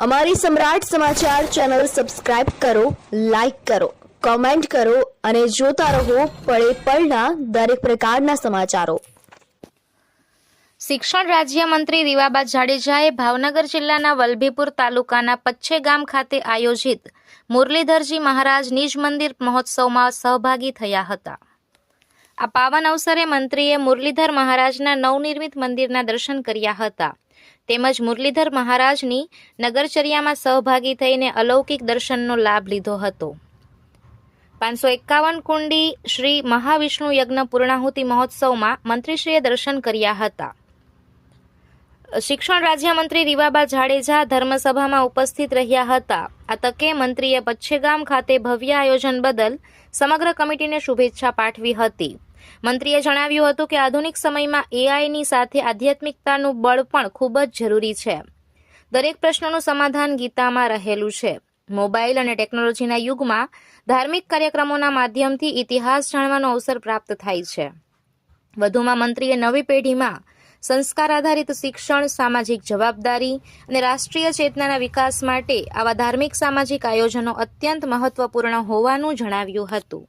અમારી સમ્રાટ સમાચાર ચેનલ સબસ્ક્રાઇબ કરો, લાઇક કરો, કોમેન્ટ કરો અને જોતા રહો પળે પળના દરેક પ્રકારના સમાચારો। શિક્ષણ રાજ્યમંત્રી રીવાબા જાડેજાએ ભાવનગર જિલ્લાના વલભીપુર તાલુકાના પચ્છે ગામ ખાતે આયોજિત મુરલીધરજી મહારાજ નિજ મંદિર મહોત્સવમાં સહભાગી થયા હતા। આ પાવન અવસરે મંત્રીએ મુરલીધર મહારાજના નવનિર્મિત મંદિરના દર્શન કર્યા હતા તેમજ મુરલીધર મહારાજની નગરચર્યામાં સહભાગી થઈને અલૌકિક દર્શનનો લાભ લીધો હતો। 551 કુંડી શ્રી મહાવિષ્ણુ યજ્ઞ પૂર્ણાહુતિ મહોત્સવમાં મંત્રીશ્રીએ દર્શન કર્યા હતા। શિક્ષણ રાજ્યમંત્રી રીવાબા જાડેજા ધર્મસભામાં ઉપસ્થિત રહ્યા હતા। આ તકે મંત્રીએ પચ્છેગામ ખાતે ભવ્ય આયોજન બદલ સમગ્ર કમિટીને શુભેચ્છા પાઠવી હતી। મંત્રીએ જણાવ્યું હતું કે આધુનિક સમયમાં એઆઈની સાથે આધ્યાત્મિકતાનું બળ પણ ખૂબ જ જરૂરી છે। દરેક પ્રશ્નનું સમાધાન ગીતામાં રહેલું છે। મોબાઈલ અને ટેકનોલોજીના યુગમાં ધાર્મિક કાર્યક્રમોના માધ્યમથી ઇતિહાસ જાણવાનો અવસર પ્રાપ્ત થાય છે। વધુમાં મંત્રીએ નવી પેઢીમાં સંસ્કાર આધારિત શિક્ષણ, સામાજિક જવાબદારી અને રાષ્ટ્રીય ચેતનાના વિકાસ માટે આવા ધાર્મિક સામાજિક આયોજનો અત્યંત મહત્વપૂર્ણ હોવાનું જણાવ્યું હતું।